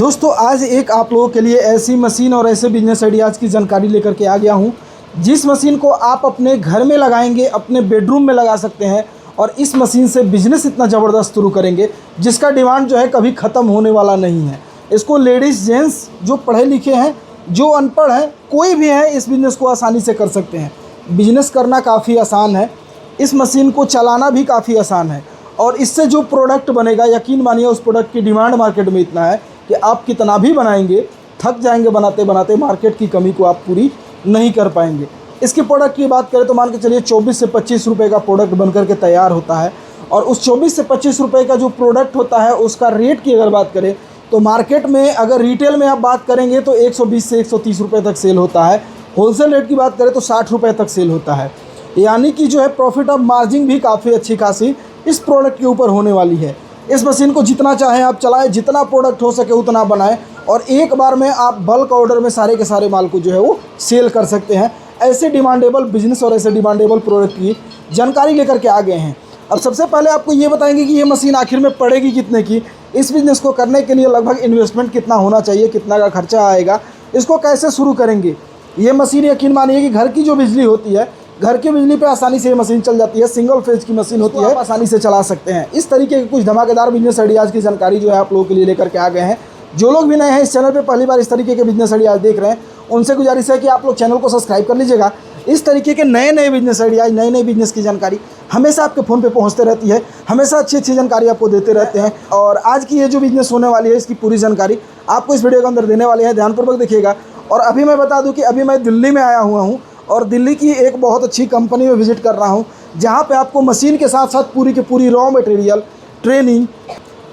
दोस्तों आज एक आप लोगों के लिए ऐसी मशीन और ऐसे बिजनेस आइडियाज़ की जानकारी लेकर के आ गया हूं, जिस मशीन को आप अपने घर में लगाएंगे, अपने बेडरूम में लगा सकते हैं और इस मशीन से बिजनेस इतना ज़बरदस्त शुरू करेंगे जिसका डिमांड जो है कभी ख़त्म होने वाला नहीं है। इसको लेडीज़ जेंट्स जो पढ़े लिखे हैं, जो अनपढ़ हैं, कोई भी है इस बिज़नेस को आसानी से कर सकते हैं। बिजनेस करना काफ़ी आसान है, इस मशीन को चलाना भी काफ़ी आसान है और इससे जो प्रोडक्ट बनेगा, यकीन मानिए उस प्रोडक्ट की डिमांड मार्केट में इतना है कि आप कितना भी बनाएंगे थक जाएंगे बनाते बनाते, मार्केट की कमी को आप पूरी नहीं कर पाएंगे। इसके प्रोडक्ट की बात करें तो मान के चलिए 24 से 25 रुपये का प्रोडक्ट बनकर के तैयार होता है और उस 24 से 25 रुपये का जो प्रोडक्ट होता है उसका रेट की अगर बात करें तो मार्केट में अगर रिटेल में आप बात करेंगे तो 120 से 130 रुपये तक सेल होता है। होलसेल रेट की बात करें तो 60 रुपये तक सेल होता है। यानी कि जो है प्रॉफिट ऑफ मार्जिन भी काफ़ी अच्छी खासी इस प्रोडक्ट के ऊपर होने वाली है। इस मशीन को जितना चाहें आप चलाएं, जितना प्रोडक्ट हो सके उतना बनाएं और एक बार में आप बल्क ऑर्डर में सारे के सारे माल को जो है वो सेल कर सकते हैं। ऐसे डिमांडेबल बिजनेस और ऐसे डिमांडेबल प्रोडक्ट की जानकारी लेकर के आ गए हैं। अब सबसे पहले आपको ये बताएंगे कि ये मशीन आखिर में पड़ेगी कितने की, इस बिज़नेस को करने के लिए लगभग इन्वेस्टमेंट कितना होना चाहिए, कितना का खर्चा आएगा, इसको कैसे शुरू करेंगे। ये मशीन यकीन मानिए कि घर की जो बिजली होती है, घर की बिजली पे आसानी से ये मशीन चल जाती है। सिंगल फेज की मशीन होती है, आसानी से चला सकते हैं। इस तरीके के कुछ धमाकेदार बिजनेस आइडियाज़ की जानकारी जो है आप लोगों के लिए लेकर के आ गए हैं। जो लोग भी नए हैं इस चैनल पे, पहली बार इस तरीके के बिजनेस आइडियाज़ देख रहे हैं, उनसे गुजारिश है कि आप लोग चैनल को सब्सक्राइब कर लीजिएगा। इस तरीके के नए नए बिजनेस आइडियाज़, नए नए बिजनेस की जानकारी हमेशा आपके फ़ोन पे पहुंचते रहती है, हमेशा अच्छी अच्छी जानकारी आपको देते रहते हैं। और आज की ये जो बिजनेस होने वाली है इसकी पूरी जानकारी आपको इस वीडियो के अंदर देने वाले हैं, ध्यानपूर्वक देखिएगा। और अभी मैं बता दूं कि अभी मैं दिल्ली में आया हुआ हूं और दिल्ली की एक बहुत अच्छी कंपनी में विजिट कर रहा हूं, जहां पे आपको मशीन के साथ साथ पूरी की पूरी रॉ मटेरियल, ट्रेनिंग,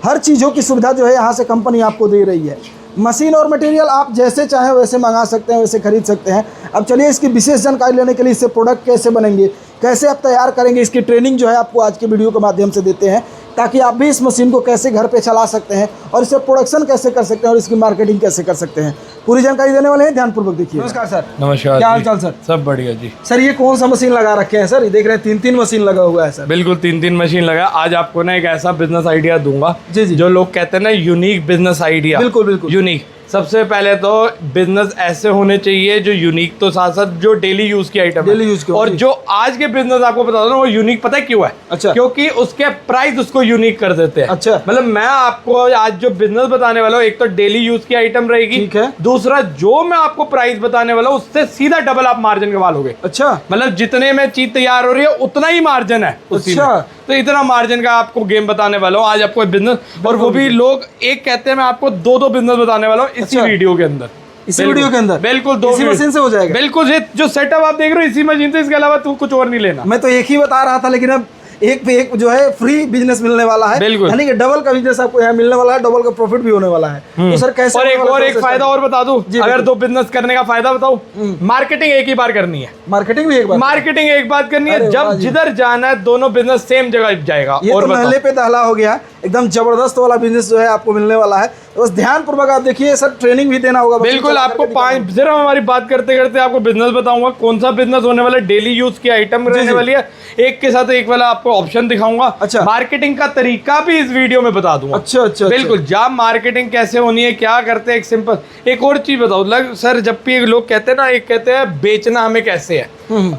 हर चीज़ों की सुविधा जो है यहाँ से कंपनी आपको दे रही है। मशीन और मटेरियल आप जैसे चाहें वैसे मंगा सकते हैं, वैसे खरीद सकते हैं। अब चलिए इसकी विशेष जानकारी लेने के लिए इससे प्रोडक्ट कैसे बनेंगे, कैसे आप तैयार करेंगे, इसकी ट्रेनिंग जो है आपको आज के वीडियो के माध्यम से देते हैं, ताकि आप भी इस मशीन को कैसे घर पे चला सकते हैं और इससे प्रोडक्शन कैसे कर सकते हैं और इसकी मार्केटिंग कैसे कर सकते हैं। पूरी जानकारी देने वाले हैं, ध्यानपूर्वक देखिए। नमस्कार सर। नमस्कार। क्या हाल चाल सर? सब बढ़िया जी। सर ये कौन सा मशीन लगा रखे हैं सर? ये देख रहे हैं 3-3 मशीन लगा हुआ है सर। बिल्कुल 3-3 मशीन लगा। आज आपको ना एक ऐसा बिजनेस आइडिया दूंगा जी जी, जो लोग कहते हैं ना यूनिक बिजनेस आइडिया। बिल्कुल बिल्कुल यूनिक। सबसे पहले तो बिजनेस ऐसे होने चाहिए जो यूनिक तो साथ साथ जो डेली यूज की आइटम, डेली यूज के। और जो आज के बिजनेस आपको बता दो वो यूनिक पता है क्यों है? अच्छा। क्योंकि उसके प्राइस उसको यूनिक कर देते हैं। अच्छा। मतलब मैं आपको आज जो बिजनेस बताने वाला हूँ, एक तो डेली यूज की आइटम रहेगी, ठीक है। दूसरा जो मैं आपको प्राइस बताने वाला हूँ उससे सीधा डबल आप मार्जिन कमा लोगे। अच्छा। मतलब जितने में चीज तैयार हो रही है उतना ही मार्जिन है उसी में। तो इतना मार्जिन का आपको गेम बताने वाला हूँ आज आपको बिजनेस, और वो भी लोग एक कहते हैं मैं आपको 2-2 बिजनेस बताने वाला हूँ इसी वीडियो के अंदर। इसी वीडियो के अंदर बिल्कुल इसी मशीन से हो जाएगा। बिल्कुल जो सेटअप आप देख रहे हो इसी मशीन से, इसके अलावा तू कुछ और नहीं लेना। मैं तो एक ही बता रहा था, लेकिन अब एक पे एक जो है फ्री बिजनेस मिलने वाला है। बिल्कुल। यानी कि डबल का बिजनेस आपको यहाँ मिलने वाला है, डबल का प्रॉफिट भी होने वाला है। तो सर कैसे? और एक फायदा और बता दूं, अगर 2 बिजनेस करने का फायदा बताऊं, मार्केटिंग एक ही बार करनी है। मार्केटिंग भी एक बार, मार्केटिंग एक बार करनी है। जब जिधर जाना है दोनों बिजनेस सेम जगह जाएगा। ये तो महले पे दहला हो गया, एकदम जबरदस्त वाला बिजनेस जो है आपको मिलने वाला है। तो बस ध्यान पूर्वक आप देखिए सर, ट्रेनिंग भी देना होगा। बिल्कुल आपको 5 सिर्फ हमारी बात करते करते आपको बिजनेस बताऊंगा कौन सा बिजनेस होने वाला है। डेली यूज की आइटम रहने वाली है, एक के साथ एक वाला आपको ऑप्शन दिखाऊंगा। अच्छा। मार्केटिंग का तरीका भी इस वीडियो में बता दूंगा। अच्छा अच्छा, बिल्कुल। जब मार्केटिंग कैसे होनी है, क्या करते हैं, एक सिंपल एक और चीज बताओ सर। जब भी लोग कहते हैं ना, एक कहते हैं बेचना हमें कैसे है,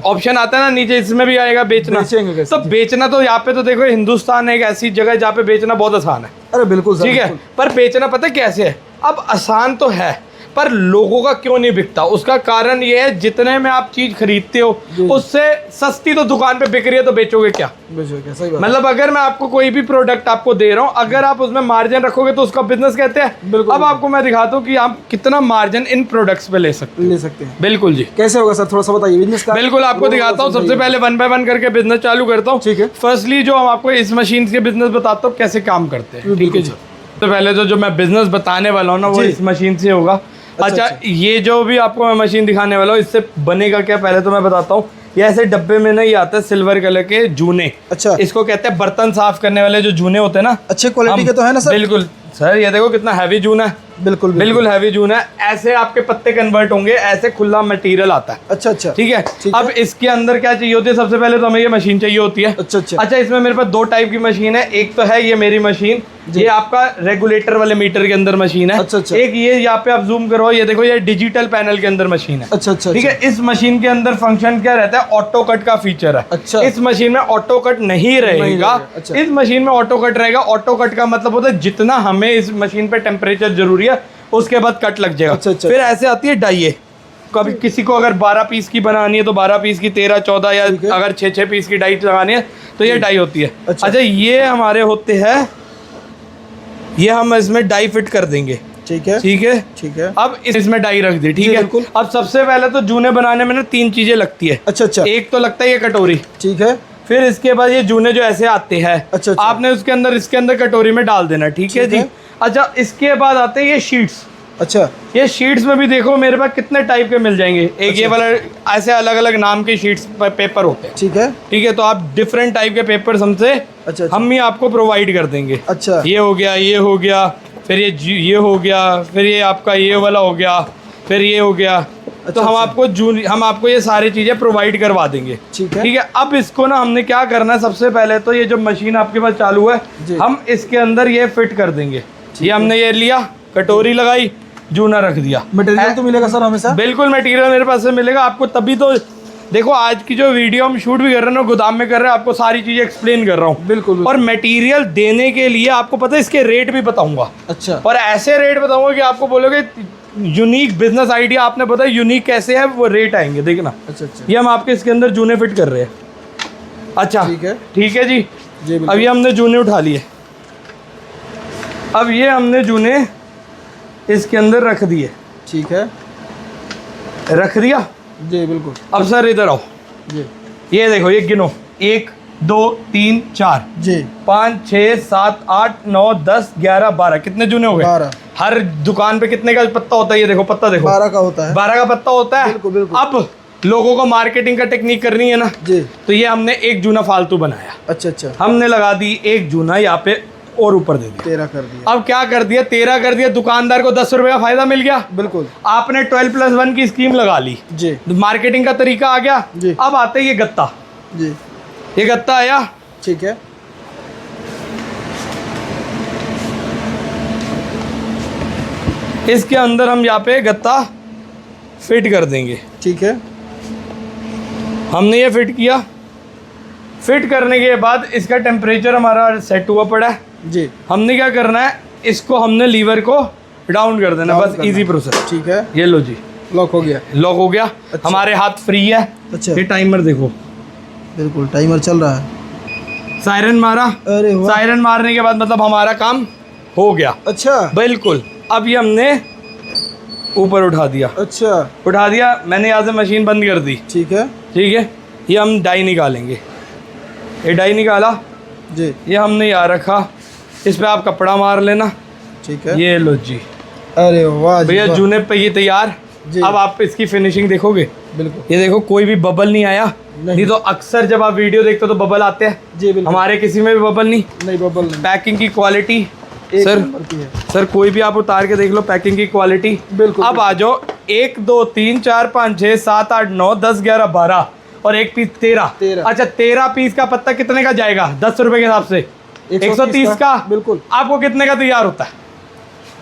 ऑप्शन आता है ना नीचे, इसमें भी आएगा बेचना। तो बेचना तो यहाँ पे तो देखो हिंदुस्तान एक ऐसी जगह जहाँ पे बेचना बहुत आसान है। अरे बिल्कुल सर, ठीक है। पर बेचना पता है कैसे है? अब आसान तो है पर लोगों का क्यों नहीं बिकता, उसका कारण ये है जितने में आप चीज खरीदते हो उससे सस्ती तो दुकान पे बिक रही है, तो बेचोगे क्या? सही बात। मतलब अगर मैं आपको कोई भी प्रोडक्ट आपको दे रहा हूँ, अगर आप उसमें मार्जिन रखोगे तो उसका बिजनेस कहते हैं। अब आपको मैं दिखाता हूँ कि आप कितना मार्जिन इन प्रोडक्ट्स पे ले सकते हैं। बिल्कुल जी। कैसे होगा सर, थोड़ा सा बताइए बिजनेस का। बिल्कुल आपको दिखाता हूँ। सबसे पहले 1 बाय 1 करके बिजनेस चालू करता हूँ। ठीक है। फर्स्टली जो हम आपको इस मशीन के बिजनेस बताता हूँ कैसे काम करते हैं। ठीक है जी। तो पहले तो जो मैं बिजनेस बताने वाला हूँ ना वो इस मशीन से होगा। अच्छा, ये जो भी आपको मैं मशीन दिखाने वाला हूँ इससे बनेगा क्या, पहले तो मैं बताता हूँ। ये ऐसे डब्बे में नहीं आते सिल्वर कलर के जूने। अच्छा। इसको कहते हैं बर्तन साफ करने वाले जो जूने होते हैं ना, अच्छे क्वालिटी के तो है ना सर? बिल्कुल सर। ये देखो कितना हैवी जूना है। बिल्कुल बिल्कुल हैवी जून है। ऐसे आपके पत्ते कन्वर्ट होंगे, ऐसे खुला मटेरियल आता है। अच्छा अच्छा, ठीक है। ठीक अब है। इसके अंदर क्या चाहिए होती है, सबसे पहले तो हमें ये मशीन चाहिए होती है। अच्छा अच्छा, अच्छा, इसमें मेरे पास दो टाइप की मशीन है। एक तो है ये मेरी मशीन, ये आपका रेगुलेटर वाले मीटर के अंदर मशीन है। अच्छा अच्छा, एक ये यहाँ पे आप जूम करो, ये देखो ये डिजिटल पैनल के अंदर मशीन है। अच्छा अच्छा, ठीक है। इस मशीन के अंदर फंक्शन क्या रहता है, ऑटो कट का फीचर है। अच्छा। इस मशीन में ऑटो कट नहीं रहेगा। अच्छा। इस मशीन में ऑटो कट रहेगा। ऑटो कट का मतलब होता है जितना हमें इस मशीन पे टेम्परेचर जरूरी है उसके बाद कट लग जाएगा। अच्छा अच्छा, फिर ऐसे आती है डाइए। कभी किसी को अगर 12 पीस की बनानी है तो 12 पीस की, 13, 14 या अगर 6 पीस की डाई लगानी है तो ये डाई होती है। अच्छा, ये हमारे होते हैं, ये हम इसमें डाई फिट कर देंगे। ठीक है ठीक है ठीक है। अब इसमें डाई रख दी। ठीक है। अब सबसे पहले तो जूने बनाने में ना 3 चीजें लगती है। अच्छा अच्छा, एक तो लगता है ये कटोरी। ठीक है। फिर इसके बाद ये जूने जो ऐसे आते हैं, अच्छा, आपने उसके अंदर इसके अंदर कटोरी में डाल देना। ठीक है जी। अच्छा, इसके बाद आते हैं ये शीट्स। अच्छा, ये शीट्स में भी देखो मेरे पास कितने टाइप के मिल जाएंगे। एक ये वाला ऐसे अलग अलग नाम के शीट्स पेपर होते हैं। ठीक है ठीक है। तो आप डिफरेंट टाइप के पेपर हमसे अच्छा, हम ही आपको प्रोवाइड कर देंगे। अच्छा, ये हो गया, ये हो गया, फिर ये हो गया, फिर ये आपका ये वाला हो गया, फिर ये हो गया। तो हम आपको ये सारी चीज़ें प्रोवाइड करवा देंगे। ठीक है। ठीक है। अब इसको ना हमने क्या करना है, सबसे पहले तो ये जो मशीन आपके पास चालू है हम इसके अंदर ये फिट कर देंगे। ये हमने ये लिया, कटोरी लगाई, जूना रख दिया। मटेरियल तो मिलेगा सर हमेशा? बिल्कुल मटेरियल मेरे पास से मिलेगा आपको। तभी तो देखो आज की जो वीडियो हम शूट भी कर रहे हैं ना, गोदाम में कर रहे हैं, आपको सारी चीज़ें एक्सप्लेन कर रहा हूँ। बिल्कुल। और मटेरियल देने के लिए आपको पता है इसके रेट भी बताऊंगा। अच्छा। और ऐसे रेट बताऊंगा कि आपको बोलोगे यूनिक बिजनेस आइडिया आपने बताया, यूनिक कैसे है वो रेट आएंगे, देखना। अच्छा अच्छा, ये हम आपके इसके अंदर जूने फिट कर रहे हैं। अच्छा ठीक है, ठीक है जी। जी अब ये हमने जूने उठा लिए। अब ये हमने जूने इसके अंदर रख दिए। ठीक है, रख दिया जी बिल्कुल। अब सर इधर आओ। जी, ये देखो, ये गिनो, 1 2 3 4 जी, 5 6 7 8 9 10 11 12 कितने जूने हो गए? 12। हर दुकान पे कितने का पत्ता होता है? ये देखो पत्ता देखो, 12 का होता है। 12 का पत्ता होता है। बिल्कुल बिल्कुल। अब लोगों को मार्केटिंग का टेक्निक करनी है ना, जी, तो ये हमने एक जूना फालतू बनाया। अच्छा अच्छा, हमने लगा दी एक जूना यहाँ पे और ऊपर दे दिया। 13 कर दिया। अब क्या कर दिया, 13 कर दिया। दुकानदार को 10 रुपए का फायदा मिल गया। बिल्कुल। आपने 12+1 की स्कीम लगा ली, जी मार्केटिंग का तरीका आ गया। जी। अब आते ये गत्ता। जी, ये गत्ता आया। ठीक है, इसके अंदर हम यहाँ पे गत्ता फिट कर देंगे। ठीक है, हमने ये फिट किया। फिट करने के बाद इसका टेम्परेचर हमारा सेट हुआ पड़ा है। जी, हमने क्या करना है, इसको हमने लीवर को डाउन कर देना, बस इजी प्रोसेस। ठीक है, ये लो जी, लॉक हो गया। लॉक हो गया। अच्छा। हमारे हाथ फ्री है। अच्छा, ये टाइमर देखो, बिल्कुल टाइमर चल रहा है। सायरन मारा। अरे वाह, सायरन मारने के बाद मतलब हमारा काम हो गया। अच्छा बिल्कुल। अब ये हमने ऊपर उठा दिया। अच्छा, उठा दिया मैंने, यहाँ से मशीन बंद कर दी। ठीक है, ठीक है। ये हम डाई निकालेंगे। ये डाई निकाला, जी, ये हमने यहाँ रखा। इस पे आप कपड़ा मार लेना। ठीक है। ये लो जी, अरे वाह जी, भैया वाह। जूने पे ये तैयार। जी। अब आप इसकी फिनिशिंग देखोगे, बिल्कुल। ये देखो कोई भी बबल नहीं आया। नहीं तो अक्सर जब आप वीडियो देखते हो तो बबल आते हैं। जी बिल्कुल। हमारे किसी में भी बबल नहीं। नहीं बबल नहीं। पैकिंग की क्वालिटी एक सर, नंबर की है। सर कोई भी आप उतार के देख लो, पैकिंग की क्वालिटी। बिल्कुल। अब आ जाओ, 1 2 3 4 5 6 7 8 9 10 11 12 और एक पीस 13। अच्छा, 13 पीस का पत्ता कितने का जाएगा? 10 रुपए के हिसाब से 130 का। बिल्कुल। आपको कितने का तैयार होता है?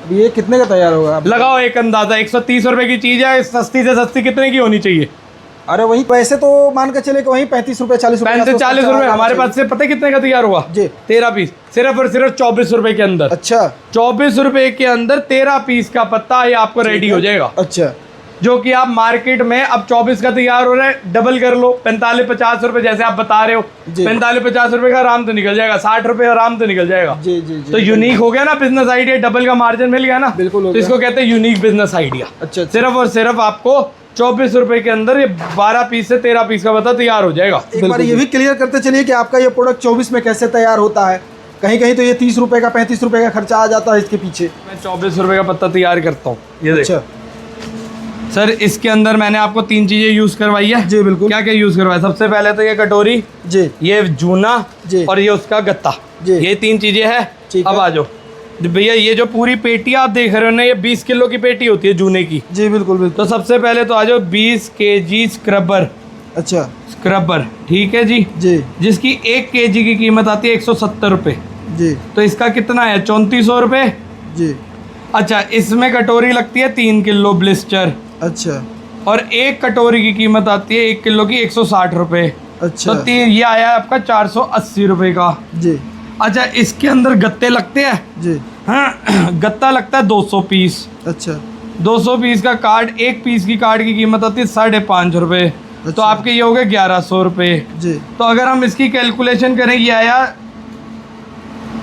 अब ये कितने का तैयार होगा आप लगाओ एक अंदाजा। 130 रुपए की चीज है, सस्ती से सस्ती कितने की होनी चाहिए? अरे वही पैसे तो मान के चले कि वही 35 रुपए 40 रुपए 35-40 रुपए। हमारे पास से पता है कितने का तैयार हुआ? जी। 13 पीस, सिर्फ और सिर्फ 24 रुपए के अंदर। अच्छा, 24 रुपए के अंदर 13 पीस का पत्ता ये आपको रेडी हो जाएगा। अच्छा, जो कि आप मार्केट में अब 24 का तैयार हो रहा है, डबल कर लो 45-50 रुपए जैसे आप बता रहे हो। 45-50 रुपए का आराम तो निकल जाएगा, 60 रुपए आराम तो निकल जाएगा। जी जी जी। तो यूनिक हो गया ना बिजनेस आइडिया, डबल का मार्जिन मिल गया ना। बिल्कुल। तो इसको कहते हैं यूनिक बिजनेस आइडिया। अच्छा, सिर्फ और सिर्फ आपको 24 रुपए के अंदर ये 12 पीस से 13 पीस का पत्ता तैयार हो जाएगा। एक बार ये भी क्लियर करते चलिए कि आपका ये प्रोडक्ट 24 में कैसे तैयार होता है। कहीं कहीं तो ये 30 रुपए का 35 रुपए का खर्चा आ जाता है इसके पीछे। मैं 24 रुपए का पत्ता तैयार करता हूँ। ये देखो अच्छा सर, इसके अंदर मैंने आपको 3 चीजें यूज करवाई है। जी बिल्कुल। क्या क्या यूज करवाया? सबसे पहले तो ये कटोरी, जी, ये जूना जी, और ये उसका गत्ता। जी। ये 3 चीजें हैं। ठीक अब है। आ जाओ, भैया ये जो पूरी पेटी आप देख रहे हो ना, ये 20 किलो की पेटी होती है जूने की। जी बिल्कुल बिल्कुल। तो सबसे पहले तो आ जाओ 20 केजी स्क्रबर। अच्छा स्क्रबर, ठीक है जी। जी जिसकी 1 केजी की कीमत आती है 170 रुपये। जी तो इसका कितना है, 3400 रुपये। जी। अच्छा, इसमें कटोरी लगती है 3 किलो ब्लिस्टर, अच्छा और 1 कटोरी की कीमत आती है 1 किलो की 160 रुपये। अच्छा तो ये आया है आपका 480 रुपये का। जी। अच्छा, इसके अंदर गत्ते लगते हैं। जी हाँ, गत्ता लगता है 200 पीस। अच्छा 200 पीस का कार्ड, 1 पीस की कार्ड की कीमत आती है 550 रुपये। तो अच्छा। आपके ये हो गए 1100 रुपये। जी तो अगर हम इसकी कैलकुलेशन करें, ये आया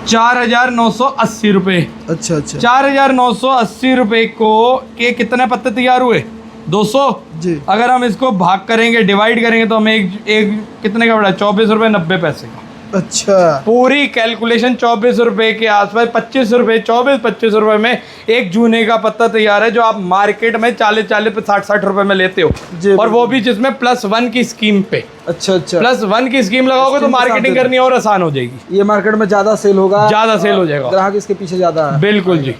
4980 रुपये। अच्छा अच्छा 4980 रुपये को के कितने पत्ते तैयार हुए, 200। जी। अगर हम इसको भाग करेंगे, डिवाइड करेंगे, तो हमें एक कितने का पड़ा, 24 रुपये 90 पैसे का। अच्छा पूरी कैलकुलेशन 24 रुपये के आसपास, 25 रुपये, 24-25 रुपये में एक जूने का पत्ता तैयार है, जो आप मार्केट में 40-40 पे 60-60 रुपये में लेते हो। जी, और वो भी जिसमें +1 की स्कीम पे। अच्छा अच्छा। +1 की स्कीम लगाओगे तो स्कीम के साथ मार्केटिंग दे करनी और आसान हो जाएगी। ये मार्केट में ज़्यादा सेल होगा, ज़्यादा सेल हो जाएगा, ग्राहक इसके पीछे ज़्यादा है। बिल्कुल जी।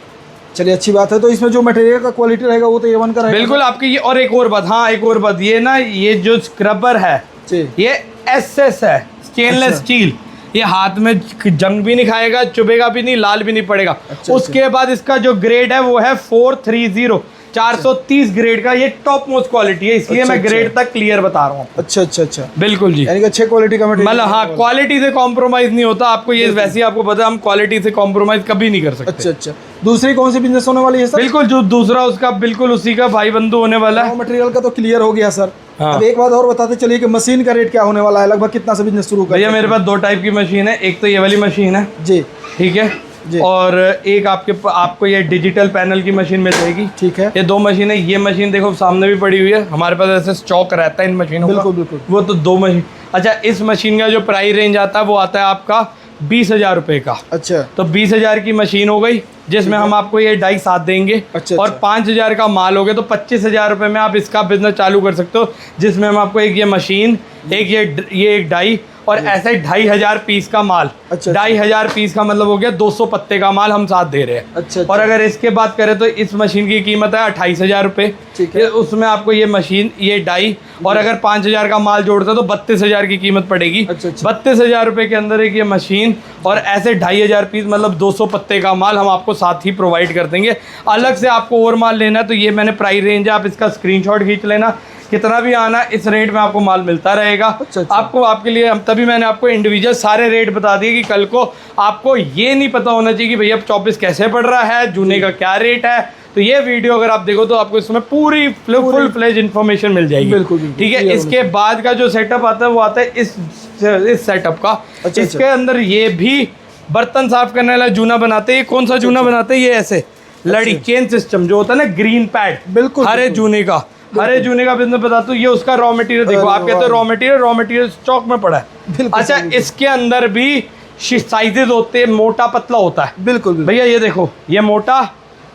चलिए अच्छी बात है। तो इसमें जो मटेरियल का क्वालिटी रहेगा वो तो A1 का रहेगा। बिल्कुल आपकी ये, और एक और बात, हाँ एक और बात, ये ना, ये जो स्क्रबर है जी ये SS है, स्टेनलेस अच्छा। स्टील। ये हाथ में जंग भी नहीं खाएगा, चुभेगा भी नहीं, लाल भी नहीं पड़ेगा। अच्छा, उसके बाद इसका जो ग्रेड है वो है 430, 430 ग्रेड का। ये टॉप मोस्ट क्वालिटी है, इसलिए अच्छा, मैं ग्रेड तक क्लियर बता रहा हूँ। अच्छा अच्छा अच्छा। बिल्कुल जी, यानी कि अच्छे क्वालिटी का मटेरियल। मतलब हाँ, क्वालिटी से कॉम्प्रोमाइज नहीं होता आपको, ये वैसे ही आपको पता है, हम क्वालिटी से कॉम्प्रोमाइज कभी नहीं कर सकते। अच्छा अच्छा। दूसरी कौन सी बिजनेस होने वाली है सर? बिल्कुल, जो दूसरा उसका बिल्कुल उसी का भाई बंधु होने वाला है। मटेरियल का तो क्लियर हो गया सर। हाँ। अब एक बात और बताते चलिए कि मशीन का रेट क्या होने वाला है, लगभग कितना से बिजनेस शुरू कर? भैया मेरे पास 2 टाइप की मशीन है। एक तो ये वाली मशीन है, जी ठीक है जी। और एक आपको ये डिजिटल पैनल की मशीन मिल जाएगी। ठीक है। ये 2 मशीन है। ये मशीन देखो सामने भी पड़ी हुई है, हमारे पास ऐसे स्टॉक रहता है इन मशीनों का। बिल्कुल बिल्कुल। वो तो 2 मशीन। अच्छा, इस मशीन का जो प्राइस रेंज आता है वो आता है आपका 20,000 रुपये का। अच्छा तो 20,000 की मशीन हो गई, जिसमें हम आपको ये डाई साथ देंगे। अच्छा, और अच्छा। 5,000 का माल हो गया तो 25,000 रुपये में आप इसका बिजनेस चालू कर सकते हो, जिसमें हम आपको एक ये मशीन, एक ये एक डाई, और ऐसे 2,500 पीस का माल। अच्छा। 2,500 पीस का मतलब हो गया 200 पत्ते का माल हम साथ दे रहे हैं। अच्छा, और अगर इसके बात करें तो इस मशीन की कीमत है 28,000 रुपये। ठीक है। ये उसमें आपको ये मशीन, ये डाई, और अगर 5,000 का माल जोड़ते तो 32,000 की कीमत पड़ेगी। अच्छा, अच्छा। 32,000 रुपये के अंदर एक ये मशीन, और ऐसे 2,500 पीस मतलब 200 पत्ते का माल हम आपको साथ ही प्रोवाइड कर देंगे। अलग से आपको और माल लेना है तो ये मैंने प्राइस रेंज है, आप इसका स्क्रीनशॉट खींच लेना। कितना भी आना, इस रेट में आपको माल मिलता रहेगा। अच्छा, अच्छा। आपको, आपके लिए हम तभी मैंने आपको इंडिविजुअल सारे रेट बता दिए कि कल को आपको ये नहीं पता होना चाहिए कि भैया 24 कैसे पड़ रहा है, जूने का क्या रेट है। तो ये वीडियो अगर आप देखो तो आपको इसमें पूरी फुल फ्लेज इन्फॉर्मेशन मिल जाएगी। बिल्कुल, बिल्कुल। ठीक है। इसके बाद का जो सेटअप आता है वो आता है इस सेटअप का। अच्छा, इसके अंदर ये भी बर्तन साफ करने वाला जूना बनाते हैं। ये कौन सा जूना बनाते हैं, ये ऐसे लड़ी चेन सिस्टम जो होता है ना, ग्रीन पैड, बिल्कुल, हरे बिल्कुल। जूने का, हरे जूने का बिजनेस बताता हूँ। ये उसका रॉ मटेरियल देखो, अरे आप कहते हो वाह। रॉ मटेरियल स्टॉक में पड़ा है। बिल्कुल अच्छा, सही, इसके अंदर भी साइजेस होते हैं, मोटा पतला होता है। बिल्कुल बिल्कुल। भैया ये देखो, ये मोटा,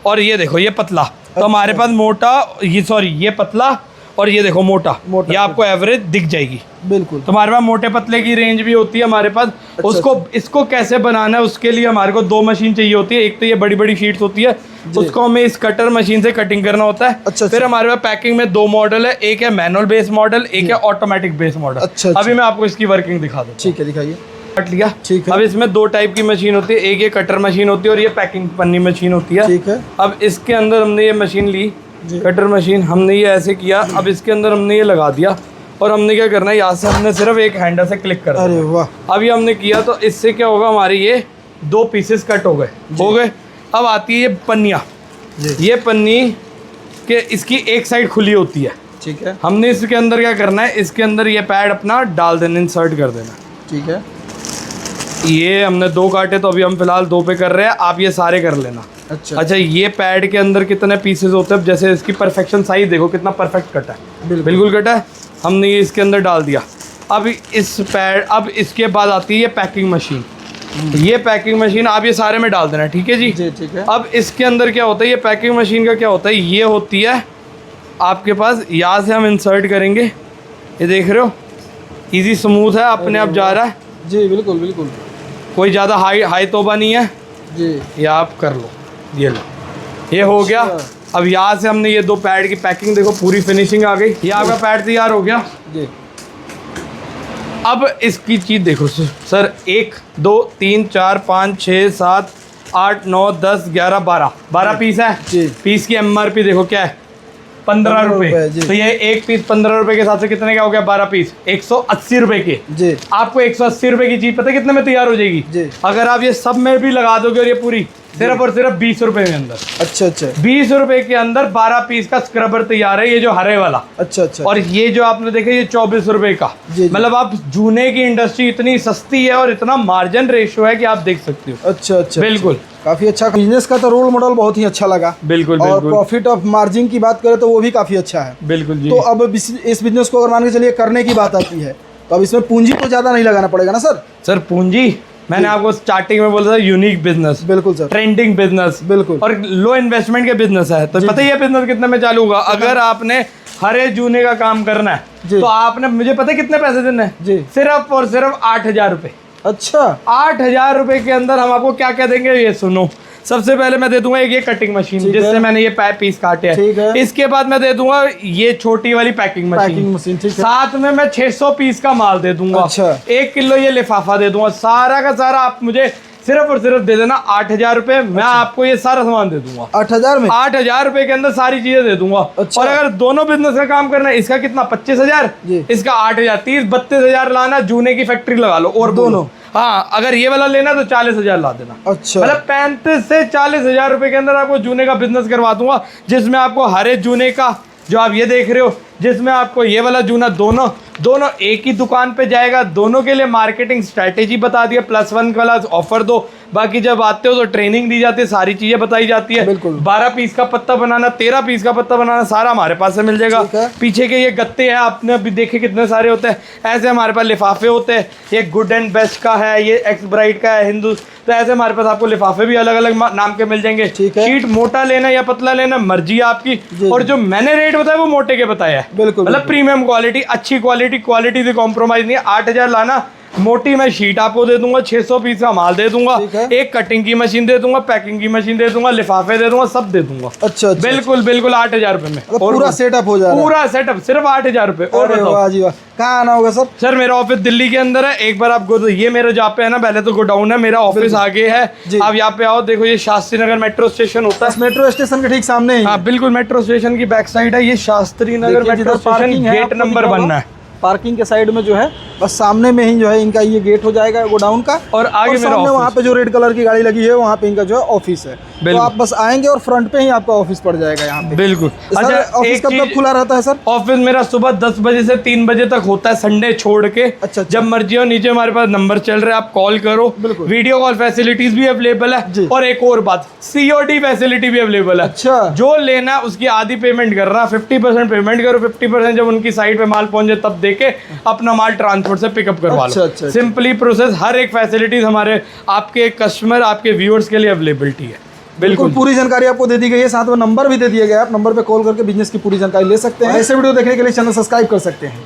और ये देखो ये पतला। तो हमारे पास मोटा, ये पतला, और ये देखो मोटा, ये आपको एवरेज दिख जाएगी। बिल्कुल। तो हमारे पास मोटे पतले की रेंज भी होती है हमारे पास। उसको इसको कैसे बनाना है उसके लिए हमारे को 2 मशीन चाहिए होती है। एक तो ये बड़ी बड़ी शीट्स होती है, उसको हमें इस कटर मशीन से कटिंग करना होता है। अच्छा, फिर हमारे पास पैकिंग में 2 मॉडल है, एक है मैनुअल बेस मॉडल, एक है ऑटोमेटिक बेस मॉडल। अच्छा, अच्छा। अभी मैं आपको इसकी वर्किंग दिखा दूँ। ठीक है, दिखाइए। काट लिया। ठीक है। अब इसमें 2 टाइप की मशीन होती है, एक ये कटर मशीन होती है और ये पैकिंग पन्नी मशीन होती है। ठीक है। अब इसके अंदर हमने ये मशीन ली, जी। कटर मशीन, हमने ये ऐसे किया। अब इसके अंदर हमने ये लगा दिया, और हमने क्या करना है, यहाँ से हमने सिर्फ एक हैंडल से क्लिक कर अरे दिया। वाह। अब ये हमने किया तो इससे क्या होगा, हमारे ये 2 पीसेस कट हो गए। अब आती है ये पन्नियाँ। ये पन्नी के इसकी एक साइड खुली होती है। ठीक है। हमने इसके अंदर क्या करना है, इसके अंदर ये पैड अपना डाल देना, इंसर्ट कर देना। ठीक है। ये हमने 2 काटे तो अभी हम फिलहाल 2 पे कर रहे हैं, आप ये सारे कर लेना। अच्छा अच्छा, ये पैड के अंदर कितने पीसेस होते हैं, जैसे इसकी परफेक्शन साइज देखो कितना परफेक्ट कटा है, बिल्कुल कटा है। हमने ये इसके अंदर डाल दिया। अब इस पैड, अब इसके बाद आती है ये पैकिंग मशीन। ये पैकिंग मशीन आप ये सारे में डाल देना, ठीक है जी। ठीक है। अब इसके अंदर क्या होता है, ये पैकिंग मशीन का क्या होता है, ये होती है आपके पास, यहाँ से हम इंसर्ट करेंगे, ये देख रहे हो, इजी स्मूथ है, अपने आप जा रहा है जी बिल्कुल बिल्कुल। कोई ज़्यादा हाई तोबा नहीं है। जी। ये आप कर लो, ये लो, ये हो गया। अब यहाँ से हमने ये 2 पैड की पैकिंग देखो, पूरी फिनिशिंग आ गई। ये आपका पैड तैयार हो गया जी। अब इसकी चीज़ देखो सर, 1 2 3 4 5 6 7 8 9 10 11 12 पीस है जी। पीस की MRP देखो क्या है, 15 रुपए। जी। तो ये एक पीस 15 रुपए के हिसाब से कितने का हो गया, 12 पीस 180 रुपए के। जी। आपको 180 रुपए की चीज पता है कितने में तैयार हो जाएगी? जी। अगर आप ये सब में भी लगा दोगे और ये पूरी सिर्फ और सिर्फ 20 रुपए के अंदर। अच्छा अच्छा 20 रुपए के अंदर 12 पीस का स्क्रबर तैयार है, ये जो हरे वाला। अच्छा अच्छा। और ये जो आपने देखा ये 24 रुपए का। जी। मतलब आप जूने की इंडस्ट्री इतनी सस्ती है और इतना मार्जिन रेशियो है कि आप देख सकते हो। अच्छा अच्छा। बिल्कुल काफी अच्छा बिजनेस का तो रोल मॉडल बहुत ही अच्छा लगा। बिल्कुल और बिल्कुल प्रॉफिट ऑफ मार्जिन की बात करें तो वो भी काफी अच्छा है। बिल्कुल जी। तो अब इस बिजनेस को अगर मान के चलिए करने की बात आती है तो अब इसमें पूंजी तो ज्यादा नहीं लगाना पड़ेगा ना सर? सर पूंजी मैंने आपको स्टार्टिंग में बोला था, यूनिक बिजनेस, बिल्कुल सर, ट्रेंडिंग बिजनेस, बिल्कुल, और लो इन्वेस्टमेंट के बिजनेस है। तो पता ही है बिजनेस कितने में चालू होगा। अगर आपने हरे जूने का काम करना है तो आपने, मुझे पता है कितने पैसे देने हैं जी, सिर्फ और सिर्फ 8,000 रुपए। अच्छा 8,000 रुपए के अंदर हम आपको क्या क्या देंगे ये सुनो। सबसे पहले मैं दे दूंगा एक ये कटिंग मशीन जिससे मैंने ये पीस काटे हैं। इसके बाद मैं दे दूंगा ये छोटी वाली पैकिंग मशीन। ठीक है। साथ में मैं 600 पीस का माल दे दूंगा। अच्छा। 1 किलो ये लिफाफा दे दूंगा। सारा का सारा आप मुझे सिर्फ और सिर्फ दे देना 8,000 रुपए। मैं आपको ये सारा सामान दे दूंगा 8,000 में। 8,000 रुपए के अंदर सारी चीजें दे दूंगा। अच्छा। और अगर दोनों बिजनेस का काम करना है, इसका कितना 25,000, इसका 8,000, 30-32,000 लाना, जूने की फैक्ट्री लगा लो। और दोनों, हाँ, अगर ये वाला लेना तो 40,000 ला देना। अच्छा। मतलब 35 से 40,000 रुपए के अंदर आपको जूने का बिजनेस करवा दूंगा, जिसमें आपको हरे जूने का जो आप ये देख रहे हो, जिसमें आपको ये वाला जूना दोनों एक ही दुकान पे जाएगा। दोनों के लिए मार्केटिंग स्ट्रेटेजी बता दिया, +1 वाला ऑफर दो। बाकी जब आते हो तो ट्रेनिंग दी जाती है, सारी चीजें बताई जाती है। 12 पीस का पत्ता बनाना, 13 पीस का पत्ता बनाना, सारा हमारे पास से मिल जाएगा। पीछे के ये गत्ते हैं, आपने अभी देखे कितने सारे होते हैं। ऐसे हमारे पास लिफाफे होते हैं। ये गुड एंड बेस्ट का है, ये एक्स ब्राइट का है, हिंदू। तो ऐसे हमारे पास आपको लिफाफे भी अलग अलग नाम के मिल जाएंगे। शीट मोटा लेना या पतला लेना मर्जी आपकी। और जो मैंने रेट बताया वो मोटे के बताया है। बिल्कुल, मतलब प्रीमियम क्वालिटी, अच्छी क्वालिटी से कॉम्प्रोमाइज नहीं है। 8,000 लाना, मोटी मैं शीट आपको दे दूंगा, 600 पीस का माल दे दूंगा, एक कटिंग की मशीन दे दूंगा, पैकिंग की मशीन दे दूंगा, लिफाफे दे दूंगा, सब दे दूंगा। अच्छा, बिल्कुल बिल्कुल 8,000 रुपए में पूरा सेटअप हो जाएगा। पूरा सेटअप सिर्फ 8,000 रुपए। और बताओ कहाँ आना होगा सर? सर मेरा ऑफिस दिल्ली के अंदर है। एक बार आप ये मेरा जहाँ पे है ना, पहले तो गोडाउन है, मेरा ऑफिस आगे है। आप यहाँ पे आओ, देखो ये शास्त्री नगर मेट्रो स्टेशन होता है। मेट्रो स्टेशन के ठीक सामने ही। हाँ बिल्कुल, मेट्रो स्टेशन की बैक साइड है ये Shastri Nagar metro station, gate number 1 है। पार्किंग के साइड में जो है बस सामने में ही जो है इनका ये गेट हो जाएगा गोडाउन का। और आगे मेरा सामने वहाँ पे जो रेड कलर की गाड़ी लगी है वहाँ पे इनका जो है ऑफिस है। तो आप बस आएंगे और फ्रंट पे ही आपका ऑफिस पड़ जाएगा यहाँ पे। बिल्कुल। अच्छा, ऑफिस कब खुला रहता है सर? ऑफिस मेरा सुबह 10 बजे से 3 बजे तक होता है, संडे छोड़ के। अच्छा। जब मर्जी हो, नीचे हमारे पास नंबर चल रहा है, आप कॉल करो। वीडियो कॉल फैसिलिटीज भी अवेलेबल है। और एक और बात, COD फैसिलिटी भी अवेलेबल है। अच्छा। जो लेना उसकी आधी पेमेंट करना, 50% पेमेंट करो, 50% जब उनकी साइट पे माल पहुंचे तब देके अपना माल ट्रांसपोर्ट से पिकअप करवा लो। सिंपली प्रोसेस, हर एक फैसिलिटीज हमारे आपके कस्टमर, आपके व्यूअर्स के लिए अवेलेबिलिटी है। बिल्कुल पूरी जानकारी आपको दे दी गई है, साथ में नंबर भी दे दिया गया है। आप नंबर पे कॉल करके बिजनेस की पूरी जानकारी ले सकते हैं। ऐसे वीडियो देखने के लिए चैनल सब्सक्राइब कर सकते हैं।